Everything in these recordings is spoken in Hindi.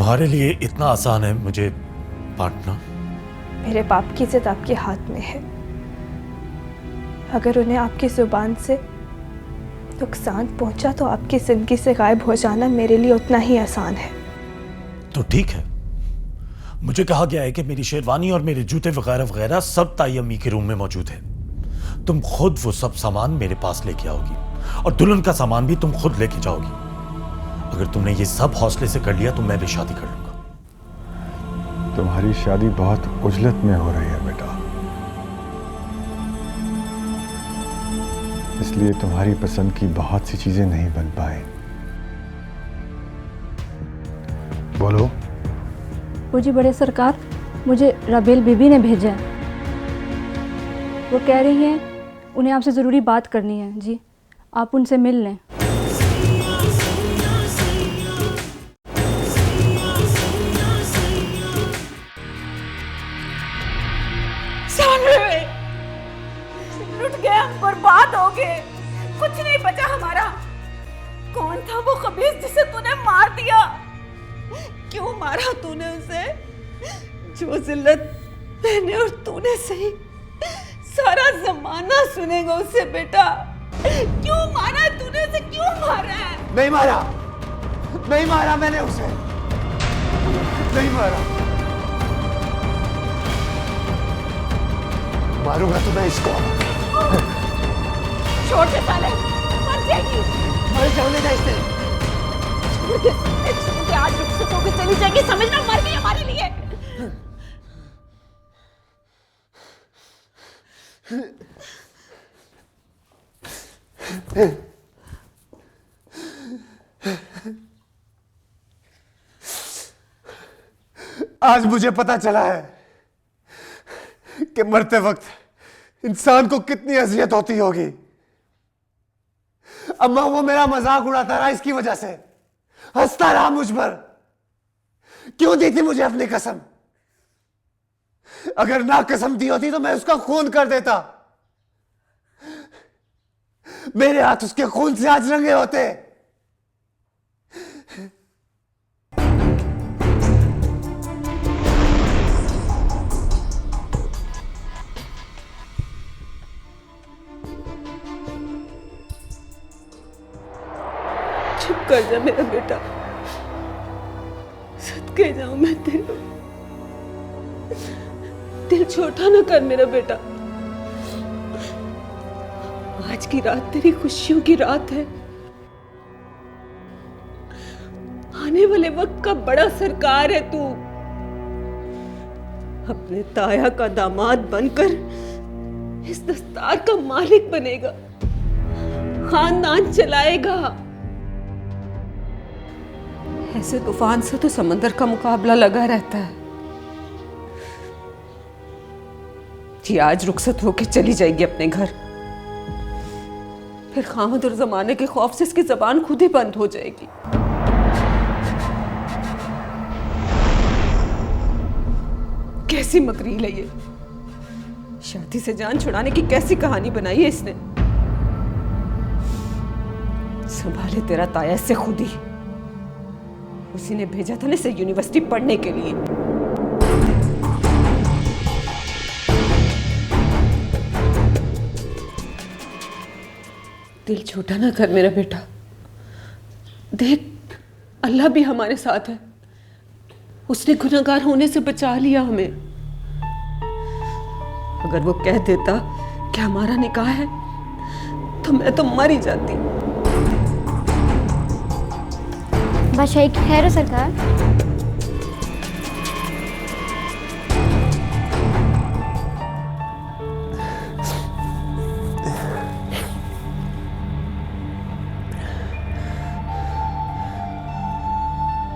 तुम्हारे लिए इतना आसान है मुझे बांटना? मेरे बाप की इज्जत आपके हाथ में है। अगर उन्हें आपकी जुबान से नुकसान पहुंचा तो आपकी जिंदगी से गायब हो जाना मेरे लिए उतना ही आसान है। तो ठीक है, मुझे कहा गया है कि मेरी शेरवानी और मेरे जूते वगैरह वगैरह सब ताई अम्मी के रूम में मौजूद है। तुम खुद वो सब सामान मेरे पास लेके आओगी और दुल्हन का सामान भी तुम खुद लेके जाओगी। अगर तुमने ये सब हौसले से कर लिया तो मैं भी शादी कर लूंगा। तुम्हारी शादी बहुत उजलत में हो रही है बेटा, इसलिए तुम्हारी पसंद की बहुत सी चीजें नहीं बन पाए। बोलो। वो जी बड़े सरकार, मुझे रबेल बीबी ने भेजा है। वो कह रही हैं उन्हें आपसे ज़रूरी बात करनी है जी, आप उनसे मिल लें। लुट गए हम, बर्बाद हो गए, कुछ नहीं बचा हमारा। कौन था वो खबीस जिसे तूने मार दिया? क्यों मारा तूने उसे? जो जिल्लत मैंने और तूने सही, सारा जमाना सुनेगा उसे। बेटा क्यों मारा तूने उसे? क्यों मारा है? नहीं मारा, नहीं मारा मैंने उसे, नहीं मारा। मारूंगा तो मैं इसको। छोड़ दे साले, मर जाएगी। मर जाने दे इसे। छोड़ दे, आज रुक होकर चली जाएगी, समझना, मर गई हमारे लिए। आज मुझे पता चला है कि मरते वक्त इंसान को कितनी अजियत होती होगी। अम्मा वो मेरा मजाक उड़ाता रहा, इसकी वजह से हंसता रहा मुझ पर। क्यों दी थी मुझे अपनी कसम? अगर ना कसम दी होती तो मैं उसका खून कर देता। मेरे हाथ उसके खून से आज रंगे होते। चुप कर जा मेरा बेटा, सदके जाऊं मैं तेरे। दिल छोटा ना कर मेरा बेटा। आज की रात तेरी खुशियों की रात है। आने वाले वक्त का बड़ा सरकार है तू। अपने ताया का दामाद बनकर इस दस्तार का मालिक बनेगा, खानदान चलाएगा। ऐसे तूफान से तो समंदर का मुकाबला लगा रहता है। जी आज रुखसत होके चली जाएगी अपने घर, फिर खामद और जमाने के खौफ से इसकी जबान खुद ही बंद हो जाएगी। कैसी मकरील है ये, शादी से जान छुड़ाने की कैसी कहानी बनाई है इसने। संभाले तेरा ताया इससे खुद ही। उसी ने भेजा था ना इसे यूनिवर्सिटी पढ़ने के लिए। दिल छोटा ना कर मेरा बेटा। देख, अल्लाह भी हमारे साथ है। उसने गुनहगार होने से बचा लिया हमें। अगर वो कह देता कि हमारा निकाह है तो मैं तो मर ही जाती। बादशाह की खैर हो सरकार।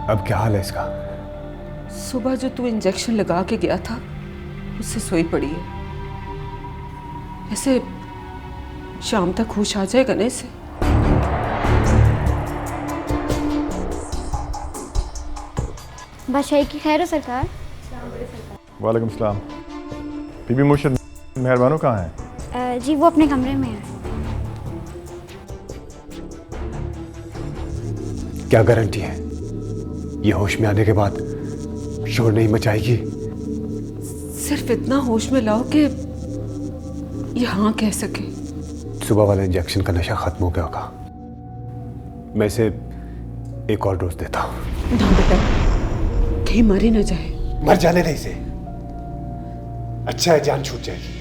अब क्या हाल है इसका? सुबह जो तू इंजेक्शन लगा के गया था उससे सोई पड़ी है। ऐसे शाम तक होश आ जाएगा ना इसे। बादशाह की खैर हो सरकार। वालेकुम सलाम। बीबी मुर्शिद मेहरबानो कहाँ है? जी वो अपने कमरे में है। क्या गारंटी है ये होश में आने के बाद शोर नहीं मचाएगी? सिर्फ इतना होश में लाओ कि ये हाँ कह सके। सुबह वाले इंजेक्शन का नशा खत्म हो गया होगा। मैं इसे एक और डोज देता हूँ। ना बेटा, कहीं मर ही न जाए। मर जाने नहीं से अच्छा है, जान छूट जाएगी।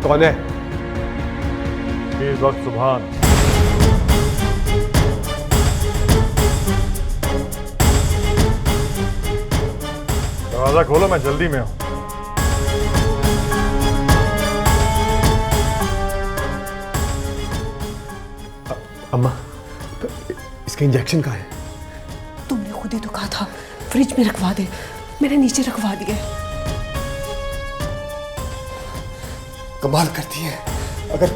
कौन है? इस वक्त सुभान। दरवाजा खोलो, मैं जल्दी में हूं। अम्मा, इसका इंजेक्शन कहाँ है? तुमने खुद ही तो कहा था फ्रिज में रखवा दे, मैंने नीचे रखवा दिया। कमाल करती है। अगर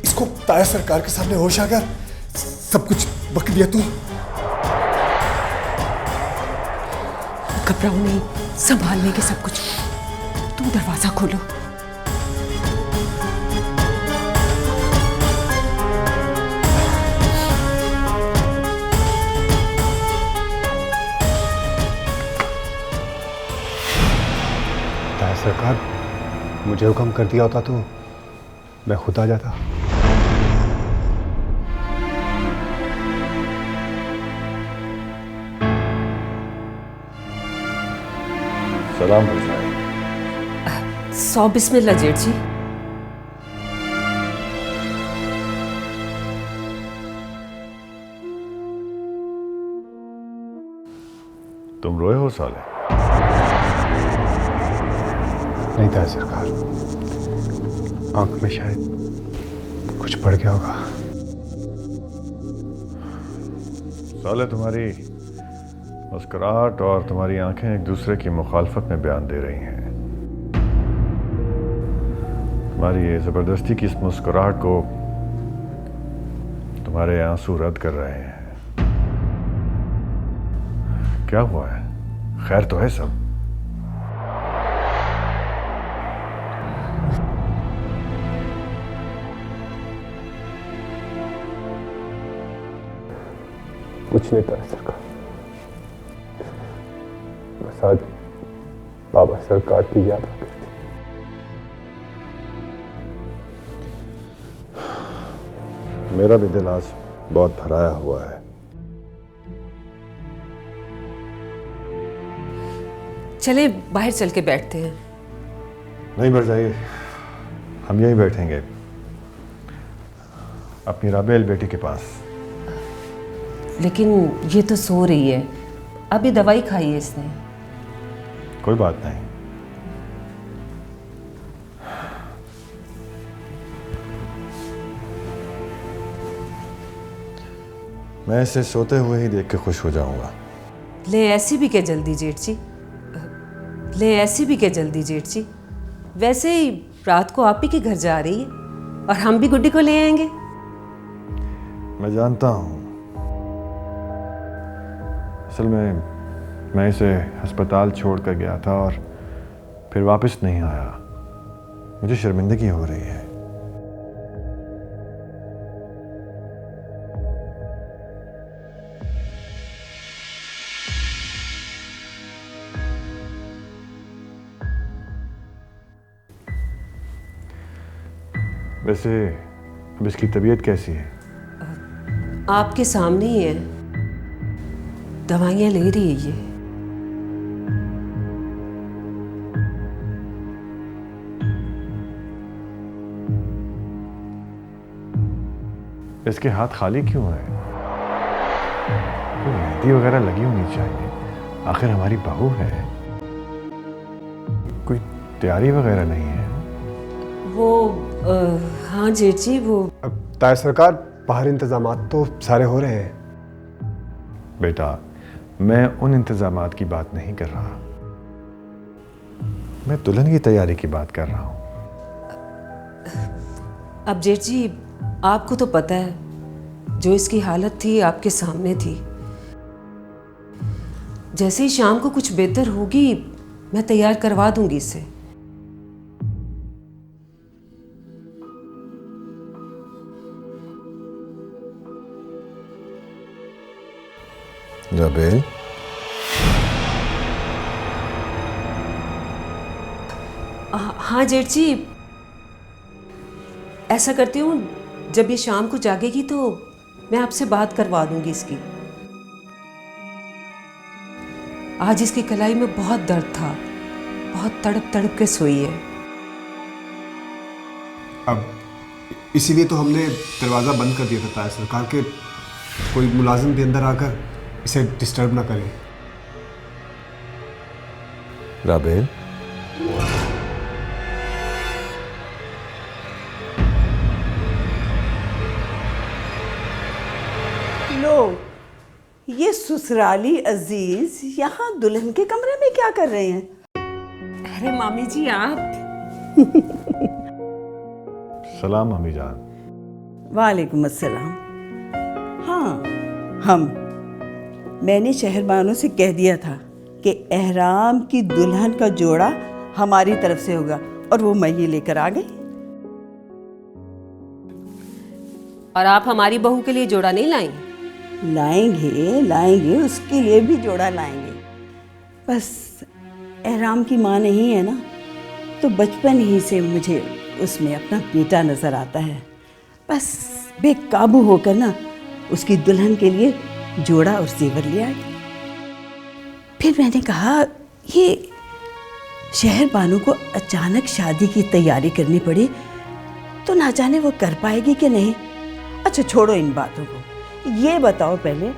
इसको ताया सरकार के सामने होश आ गया, सब कुछ बक दिया तो? घबराओ नहीं, संभाल लेंगे सब कुछ। तुम दरवाजा खोलो। ताया सरकार, मुझे हुक्म कर दिया होता तो मैं खुद आ जाता। सलाम साहब। 100 बिस्मिल्लाह जेठ जी। तुम रोए हो साले? नहीं ताया सरकार, आंख में शायद कुछ पड़ गया होगा। साले, तुम्हारी मुस्कुराहट और तुम्हारी आंखें एक दूसरे की मुखालफत में बयान दे रही हैं। तुम्हारी ये जबरदस्ती की इस मुस्कुराहट को तुम्हारे आंसू रद्द कर रहे हैं। क्या हुआ है? खैर तो है सब? कुछ नहीं ताया सरकार, बस आज बाबा सरकार की याद आ गई। मेरा भी दिल आज बहुत भराया हुआ है। चले बाहर चल के बैठते हैं। नहीं मर जाइए, हम यहीं बैठेंगे अपनी राबेल बेटी के पास। लेकिन ये तो सो रही है, अभी दवाई खाई है इसने। कोई बात नहीं। मैं इसे सोते हुए ही देख के खुश हो जाऊंगा। ले ऐसी भी क्या जल्दी जेठ जी, ले ऐसी भी क्या जल्दी जेठ जी। वैसे ही रात को आप ही के घर जा रही है और हम भी गुड्डी को ले आएंगे। मैं जानता हूं, असल में मैं इसे अस्पताल छोड़ कर गया था और फिर वापस नहीं आया। मुझे शर्मिंदगी हो रही है। वैसे अब इसकी तबीयत कैसी है? आपके सामने ही है, दवाइयाँ ले रही है ये। इसके हाथ खाली क्यों है? कोई मेहंदी वगैरह लगी होनी चाहिए, आखिर हमारी बहू है। कोई तैयारी वगैरह नहीं है? वो हाँ जेठ जी, वो अब ताया सरकार, बाहर इंतजामात तो सारे हो रहे हैं। बेटा, मैं उन इंतजामात की बात नहीं कर रहा, मैं दुल्हन की तैयारी की बात कर रहा हूं। अब जेठ जी, आपको तो पता है जो इसकी हालत थी आपके सामने थी। जैसे ही शाम को कुछ बेहतर होगी मैं तैयार करवा दूंगी इसे। राबेल, हाँ जेठ जी, ऐसा करती हूँ जब ये शाम को जागेगी तो मैं आपसे बात करवा दूंगी इसकी। आज इसकी कलाई में बहुत दर्द था, बहुत तड़प तड़प के सोई है। अब इसीलिए तो हमने दरवाज़ा बंद कर दिया था ताया सरकार के कोई मुलाजिम भी अंदर आकर इसे डिस्टर्ब ना करे। राबेल, लो, ये ससुराली अजीज यहाँ दुल्हन के कमरे में क्या कर रहे हैं? अरे मामी जी आप। सलाम मम्मी जान। वालेकुम अस्सलाम। हाँ, मैंने शहरबानों से कह दिया था कि एहराम की दुल्हन का जोड़ा हमारी तरफ से होगा और वो मैं ही लेकर आ गई। और आप हमारी बहू के लिए जोड़ा नहीं लाई? लाएंगे, उसके लिए भी जोड़ा लाएंगे। बस एहराम की माँ नहीं है ना, तो बचपन ही से मुझे उसमें अपना बेटा नज़र आता है। बस बेकाबू होकर ना उसकी दुल्हन के लिए जोड़ा और जेवर ले आई। फिर मैंने कहा ये शहर बानू को अचानक शादी की तैयारी करनी पड़ी तो ना जाने वो कर पाएगी कि नहीं। अच्छा छोड़ो इन बातों को, ये बताओ पहले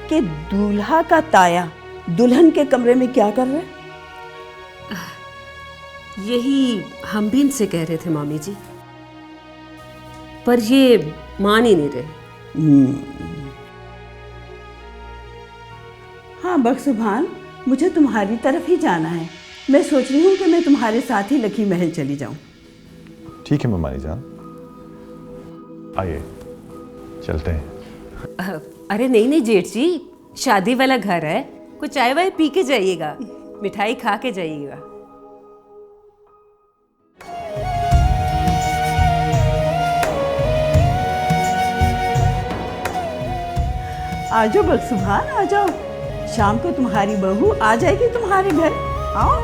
कि दूल्हा का ताया दुल्हन के कमरे में क्या कर रहा है? यही हम भी इनसे कह रहे थे मामी जी, पर ये मान ही नहीं रहे। हाँ बख्शुभान, मुझे तुम्हारी तरफ ही जाना है। मैं सोच रही हूँ कि मैं तुम्हारे साथ ही लखी महल चली जाऊँ। ठीक है मम्मी जान, आइए चलते हैं। अरे नहीं जेठ जी, शादी वाला घर है, कुछ चाय वाय पी के जाइएगा, मिठाई खा के जाइएगा। आ जाओ बख्शुभान, आ जाओ। शाम को तुम्हारी बहू आ जाएगी तुम्हारे घर। आओ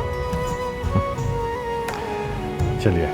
चलिए।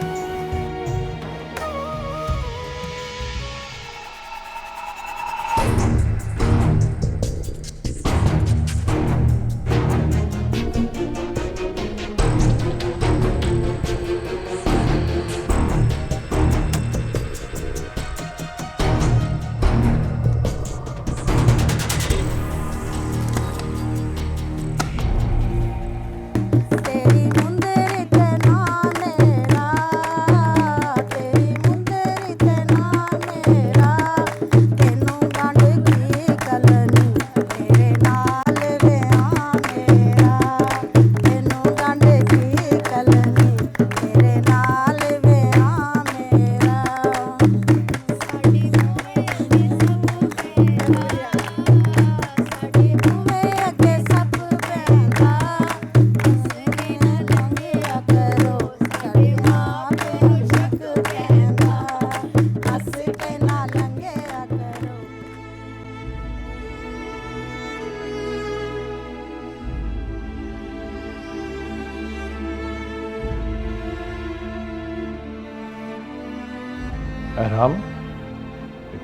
एहराम,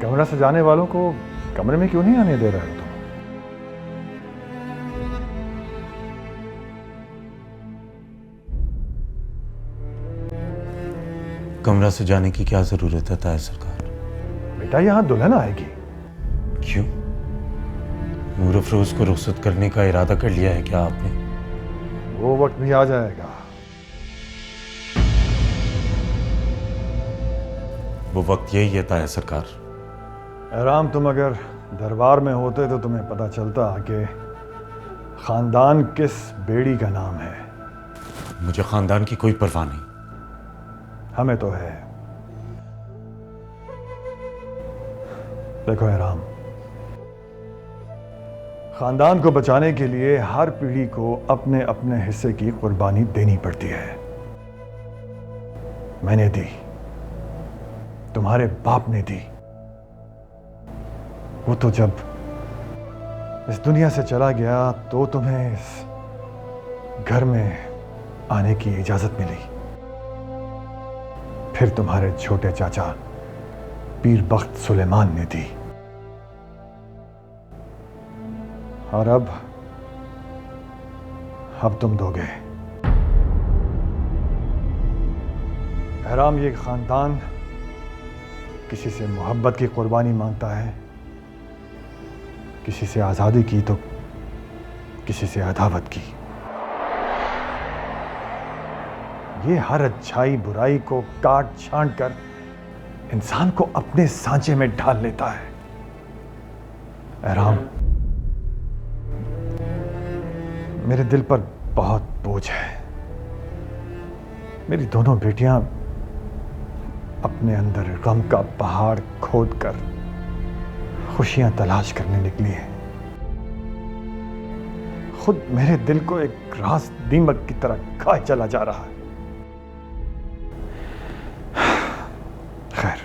कमरा सजाने वालों को कमरे में क्यों नहीं आने दे रहे हो तुम? कमरा सजाने की क्या जरूरत है ताया सरकार? बेटा यहाँ दुल्हन आएगी। क्यों? नूर अफरोज को रुखसत करने का इरादा कर लिया है क्या आपने? वो वक्त भी आ जाएगा। वो वक्त यही है ताया सरकार। एहराम, तुम अगर दरबार में होते तो तुम्हें पता चलता कि खानदान किस बेड़ी का नाम है? मुझे खानदान की कोई परवाह नहीं। हमें तो है। देखो एहराम, खानदान को बचाने के लिए हर पीढ़ी को अपने अपने हिस्से की कुर्बानी देनी पड़ती है। मैंने दी, तुम्हारे बाप ने दी। वो तो जब इस दुनिया से चला गया तो तुम्हें इस घर में आने की इजाजत मिली। फिर तुम्हारे छोटे चाचा पीर बख्त सुलेमान ने दी, और अब तुम दोगे। एहराम, ये खानदान किसी से मोहब्बत की कुर्बानी मांगता है, किसी से आज़ादी की तो किसी से अदावत की। ये हर अच्छाई बुराई को काट छांट कर इंसान को अपने सांचे में ढाल लेता है। एहराम, मेरे दिल पर बहुत बोझ है। मेरी दोनों बेटियां अपने अंदर गम का पहाड़ खोद कर खुशियां तलाश करने निकली हैं। खुद मेरे दिल को एक रास दीमक की तरह खाए चला जा रहा है। खैर,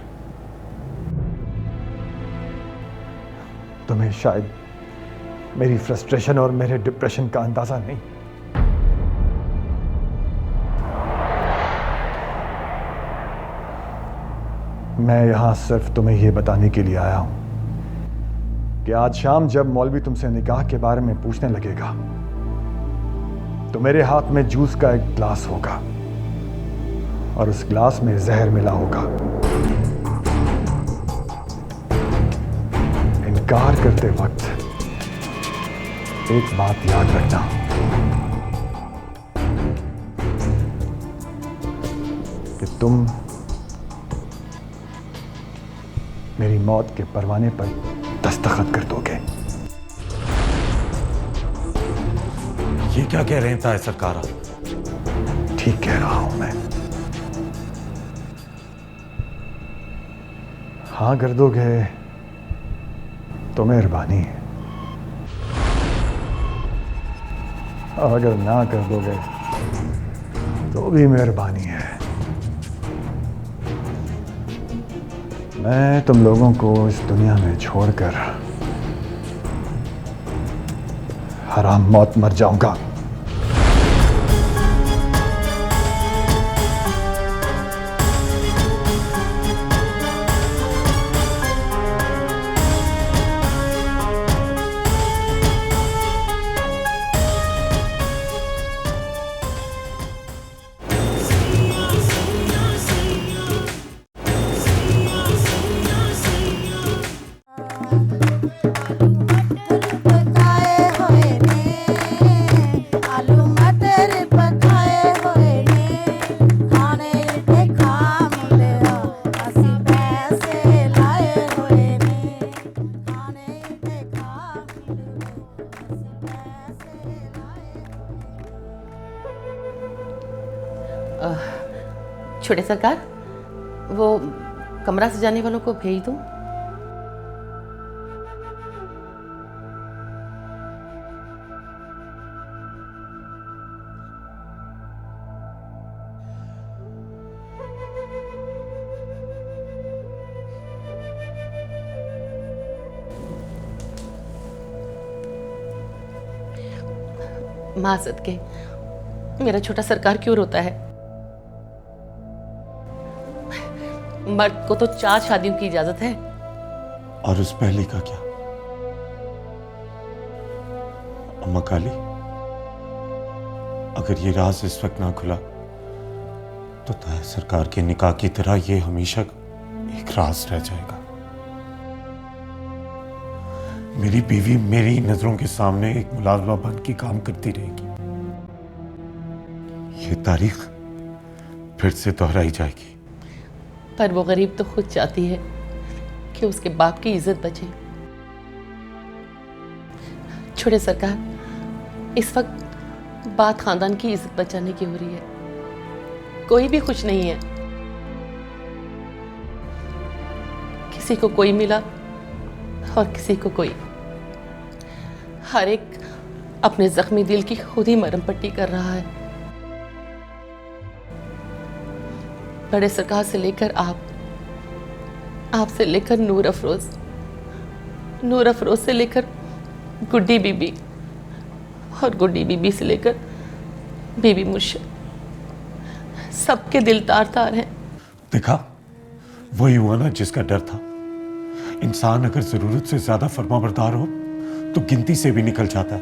तुम्हें शायद मेरी फ्रस्ट्रेशन और मेरे डिप्रेशन का अंदाजा नहीं। मैं यहां सिर्फ तुम्हें यह बताने के लिए आया हूं कि आज शाम जब मौलवी तुमसे निकाह के बारे में पूछने लगेगा तो मेरे हाथ में जूस का एक ग्लास होगा और उस ग्लास में जहर मिला होगा। इनकार करते वक्त एक बात याद रखना, कि तुम मेरी मौत के परवाने पर दस्तखत कर दोगे। ये क्या कह रहे हैं ताए सरकार? ठीक कह रहा हूं मैं। हाँ कर दोगे तो मेहरबानी है, और अगर ना कर दोगे तो भी मेहरबानी है। मैं तुम लोगों को इस दुनिया में छोड़कर हराम मौत मर जाऊंगा। छोटे सरकार, वो कमरा सजाने वालों को भेज दूं? माँ सदके, मेरा छोटा सरकार क्यों रोता है? मर्द को तो 4 शादियों की इजाजत है। और उस पहले का क्या? अम्मा काली, अगर ये राज इस वक्त ना खुला तो ताया सरकार के निकाह की तरह ये हमेशा एक राज रह जाएगा। मेरी बीवी मेरी नजरों के सामने एक मुलाजमा बन के काम करती रहेगी। ये तारीख फिर से दोहराई जाएगी। पर वो गरीब तो खुद चाहती है कि उसके बाप की इज्जत बचे। छोटे सरकार, इस वक्त बात खानदान की इज्जत बचाने की हो रही है। कोई भी खुश नहीं है। किसी को कोई मिला और किसी को कोई। हर एक अपने जख्मी दिल की खुद ही मरहम पट्टी कर रहा है। बड़े सरकार से लेकर आपसे लेकर नूर अफरोज से लेकर गुड्डी बीबी और गुड्डी बीबी से लेकर बीबी मुर्शिद, सबके दिल तार तार हैं। देखा, वही हुआ ना जिसका डर था। इंसान अगर जरूरत से ज्यादा फरमाबरदार हो तो गिनती से भी निकल जाता है।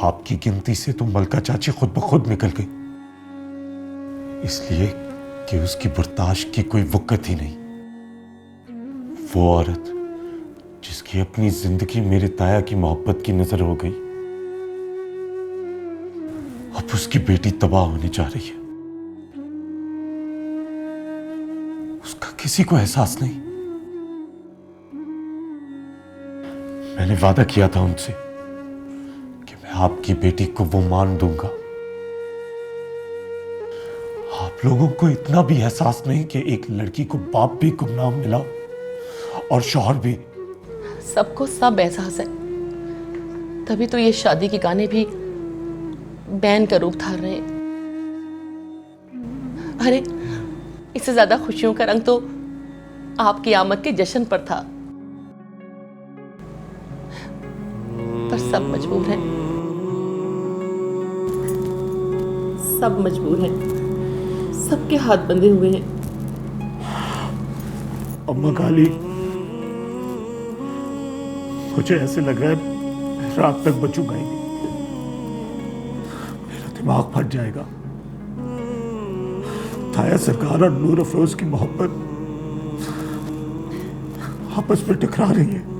आपकी गिनती से तो मलका चाची खुद ब खुद निकल गई, इसलिए कि उसकी बर्दाश्त की कोई वक़्त ही नहीं। वो औरत जिसकी अपनी जिंदगी मेरे ताया की मोहब्बत की नजर हो गई, अब उसकी बेटी तबाह होने जा रही है। उसका किसी को एहसास नहीं। मैंने वादा किया था उनसे कि मैं आपकी बेटी को वो मान दूंगा। आप लोगों को इतना भी एहसास नहीं कि एक लड़की को बाप भी गुमनाम मिला और शौहर भी। सबको सब एहसास है, तभी तो ये शादी के गाने भी बैन का रूप धार रहे हैं। अरे, इससे ज्यादा खुशियों का रंग तो आपकी आमद के जश्न पर था, पर सब मजबूर हैं। सब मजबूर हैं, सबके हाथ बंधे हुए हैं। अम्मा काली, मुझे ऐसे लग रहा है रात तक बचूंगा ही नहीं। मेरा दिमाग फट जाएगा। ताया सरकार और नूर अफरोज की मोहब्बत आपस में टकरा रही है।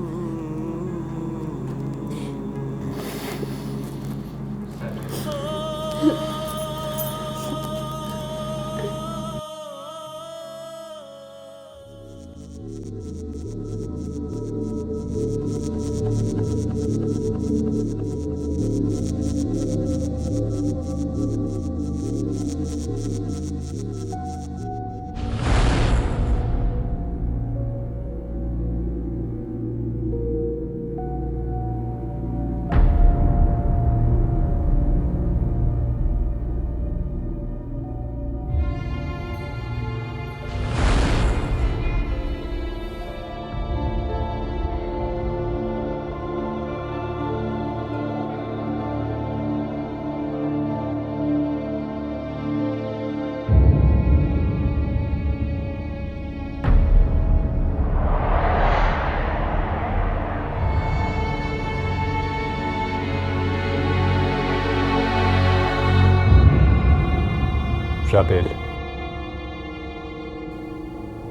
राबेल,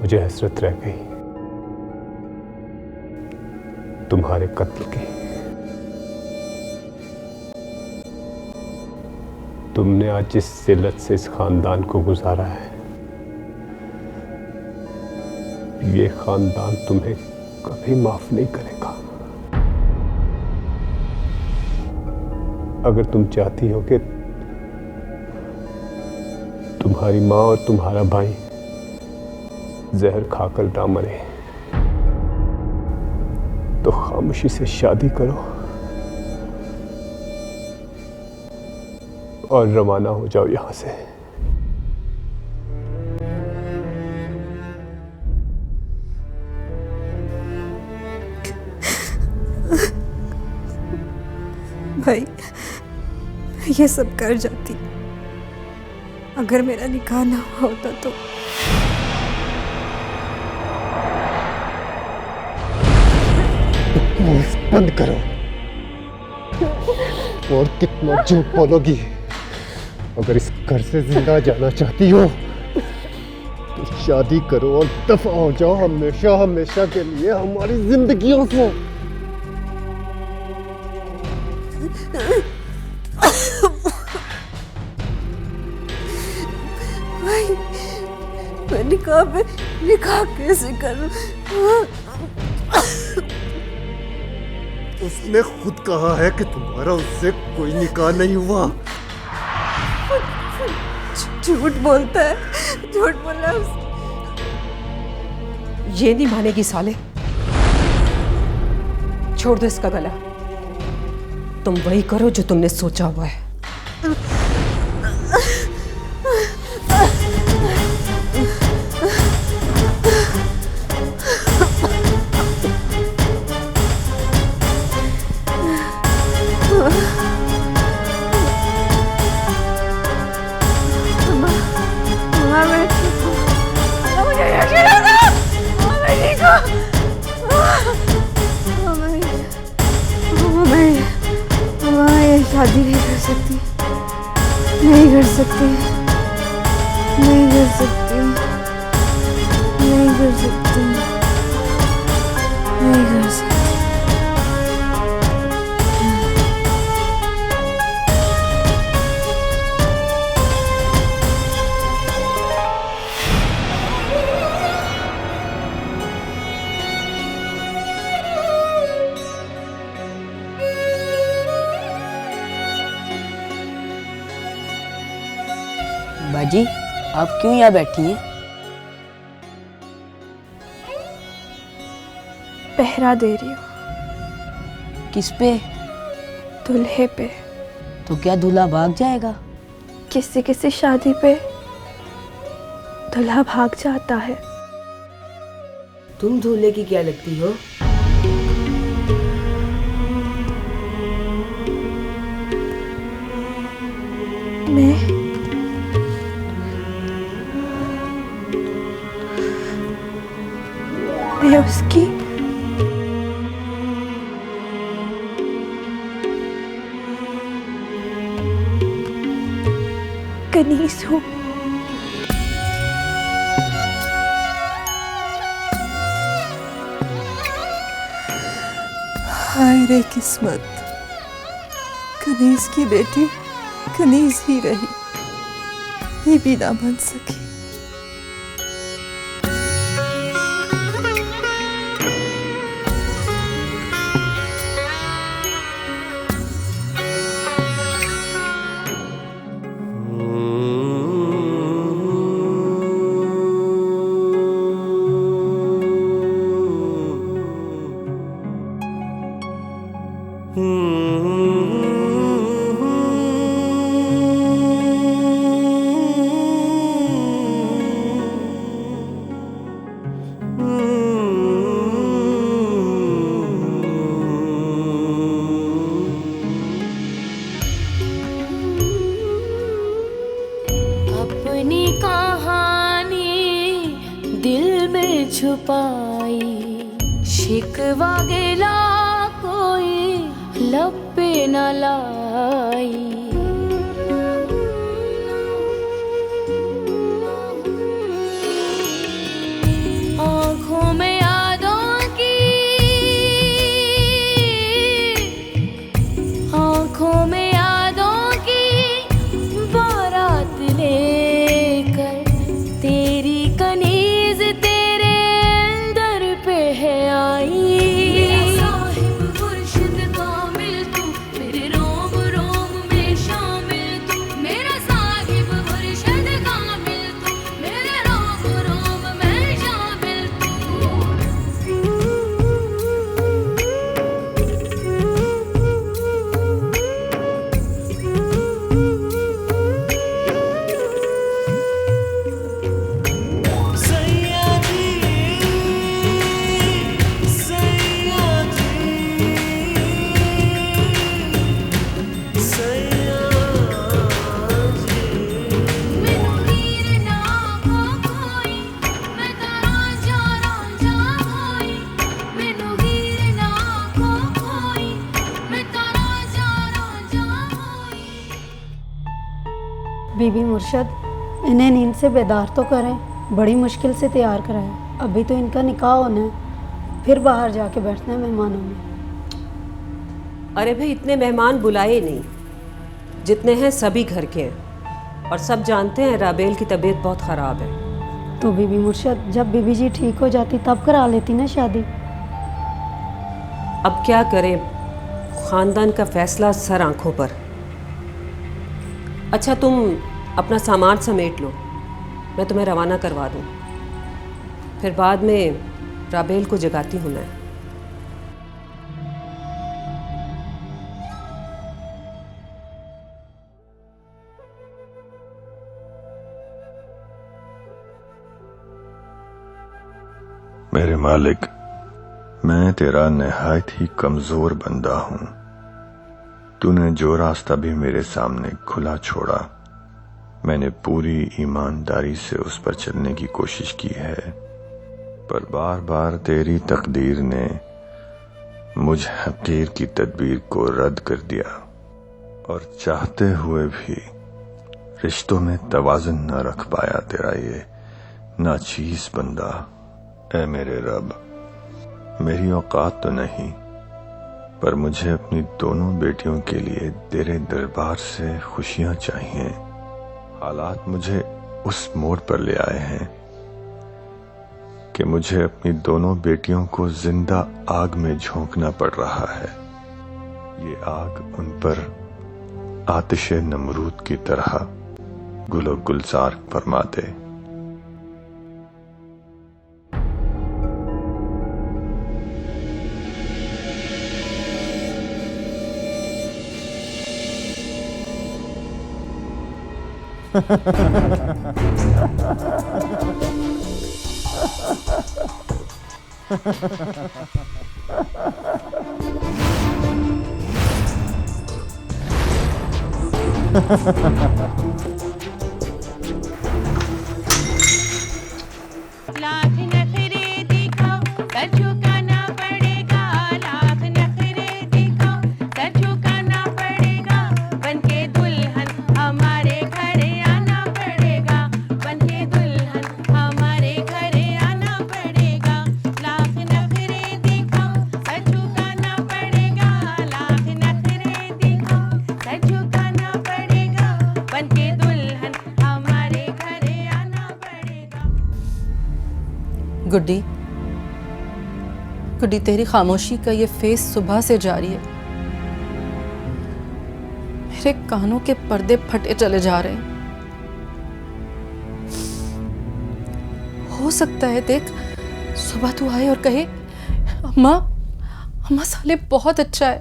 मुझे हसरत रह गई तुम्हारे कत्ल की। तुमने आज जिस जिल्लत से इस खानदान को गुजारा है, ये खानदान तुम्हें कभी माफ नहीं करेगा। अगर तुम चाहती हो कि तुम्हारी माँ और तुम्हारा भाई जहर खाकर ना मरे, तो खामोशी से शादी करो और रवाना हो जाओ यहां से। भाई, ये सब कर जाती अगर मेरा निकाह ना हुआ होता तो। बंद करो। और कितना झूठ बोलोगी? अगर इस घर से जिंदा जाना चाहती हो तो शादी करो और दफा हो जाओ हमेशा हमेशा के लिए हमारी जिंदगियों से। भाई, मैं निकाह कैसे करूं? उसने खुद कहा है कि तुम्हारा उससे कोई निकाह नहीं हुआ। झूठ बोलता है, झूठ बोल रहा है। ये नहीं मानेगी साले। छोड़ दो इसका गला। तुम वही करो जो तुमने सोचा हुआ है। शादी नहीं कर सकती, नहीं कर सकती, नहीं कर सकती, नहीं कर सकती, नहीं कर सकती। बाजी, आप क्यों यहाँ बैठी हैं? पहरा दे रही हूँ। किस पे? दूल्हे पे। तो क्या दूल्हा भाग जाएगा? किसी किसी शादी पे दूल्हा भाग जाता है। तुम दूल्हे की क्या लगती हो? मैं उसकी कनीज हूँ। हाय रे किस्मत, कनीज की बेटी कनीज ही रही, बीबी ना बन सकी। अपनी कहानी दिल में छुपाई, शिकवा गिला कोई लब पे न लाई। आँखों में यादों की, आँखों में यादों की बारात लेकर तेरी कनीज तेरे दर पे है आई। बीबी मुर्शद, इन्हें नींद से बेदार तो करें। बड़ी मुश्किल से तैयार कराया, अभी तो इनका निकाह होना है, फिर बाहर जाके बैठना है मेहमानों में। अरे भाई, इतने मेहमान बुलाए नहीं, जितने हैं सभी घर के हैं, और सब जानते हैं राबेल की तबीयत बहुत ख़राब है। तो बीबी मुर्शद, जब बीबी जी ठीक हो जाती तब करा लेती ना शादी। अब क्या करें, खानदान का फैसला सर आंखों पर। अच्छा तुम अपना सामान समेट लो, मैं तुम्हें रवाना करवा दूँ। फिर बाद में राबेल को जगाती हूँ मैं। मेरे मालिक, मैं तेरा निहायत ही कमजोर बंदा हूं। तूने जो रास्ता भी मेरे सामने खुला छोड़ा, मैंने पूरी ईमानदारी से उस पर चलने की कोशिश की है, पर बार बार तेरी तकदीर ने मुझ हकीर की तदबीर को रद्द कर दिया और चाहते हुए भी रिश्तों में तवाज़ुन न रख पाया तेरा ये नाचीज बंदा। ऐ मेरे रब, मेरी औकात तो नहीं, पर मुझे अपनी दोनों बेटियों के लिए तेरे दरबार से खुशियां चाहिए। हालात मुझे उस मोड़ पर ले आए हैं कि मुझे अपनी दोनों बेटियों को जिंदा आग में झोंकना पड़ रहा है। ये आग उन पर आतिशे नमरूद की तरह गुलो गुलजार फरमा दे। लाख नखरे दिखाओ, सर झुकाना पड़ेगा। लाख नखरे दिखाओ, सर झुकाना पड़ेगा। बनके दुल्हन हमारे घरे आना पड़ेगा। बनके दुल्हन हमारे घरे आना पड़ेगा। लाख नखरे दिखाओ, सर झुकाना पड़ेगा। लाख नखरे दिखाओ, सर झुकाना पड़ेगा। बनके दुल्हन हमारे घरे आना पड़ेगा। गुड्डी, गुड्डी, तेरी खामोशी का ये फेस सुबह से जारी है। मेरे कानों के पर्दे फटे चले जा रहे हैं। हो सकता है देख, सुबह तू आए और कहे अम्मा, अम्मा साले बहुत अच्छा है।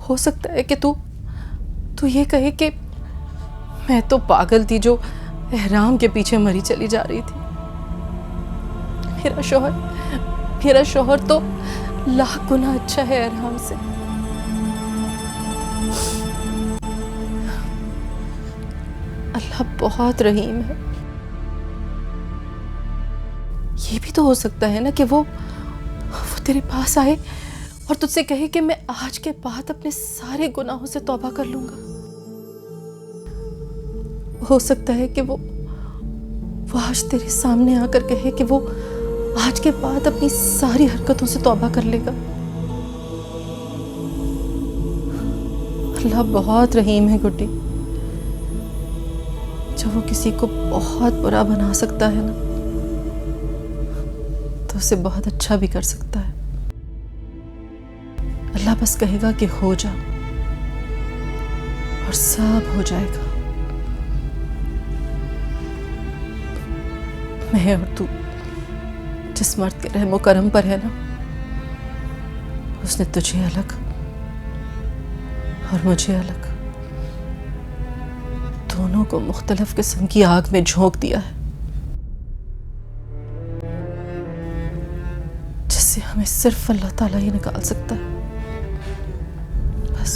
हो सकता है कि तू ये कहे कि मैं तो पागल थी जो एहराम के पीछे मरी चली जा रही थी। मेरा शोहर तो लाख गुना अच्छा है एहराम से। अल्लाह बहुत रहीम है। ये भी तो हो सकता है ना कि वो तेरे पास आए और तुझसे कहे कि मैं आज के बाद अपने सारे गुनाहों से तौबा कर लूंगा। हो सकता है कि वो आज तेरे सामने आकर कहे कि वो आज के बाद अपनी सारी हरकतों से तौबा कर लेगा। अल्लाह बहुत रहीम है गुड्डी। जब वो किसी को बहुत बुरा बना सकता है ना, तो उसे बहुत अच्छा भी कर सकता है। अल्लाह बस कहेगा कि हो जा, और सब हो जाएगा। मैं और तू जिस मर्द के रहमो करम पर है ना, उसने तुझे अलग और मुझे अलग, दोनों को मुख्तलिफ किस्म की आग में झोंक दिया है, जिससे हमें सिर्फ अल्लाह ताला ही निकाल सकता है। बस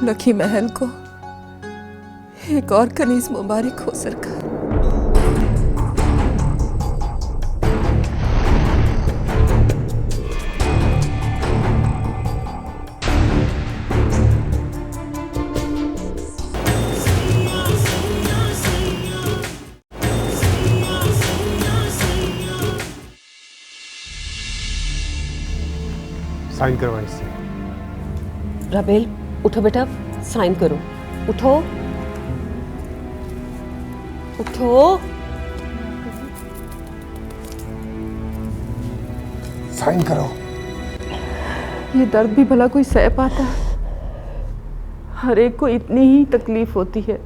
लकी महल को एक और कनीज मुबारक हो सरकार। साइन करवाएं इससे। राबेल उठो बेटा, साइन करो। उठो उठो। साइन करो। ये दर्द भी भला कोई सह पाता है? हर एक को इतनी ही तकलीफ होती है।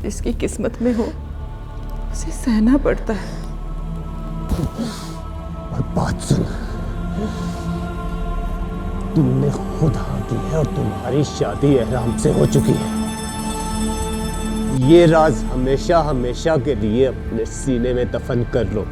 जिसकी किस्मत में हो उसे सहना पड़ता है। और बात सुन, तुमने खुद हाँ की है और तुम्हारी शादी एहराम से हो चुकी है। ये राज हमेशा हमेशा के लिए अपने सीने में दफन कर लो।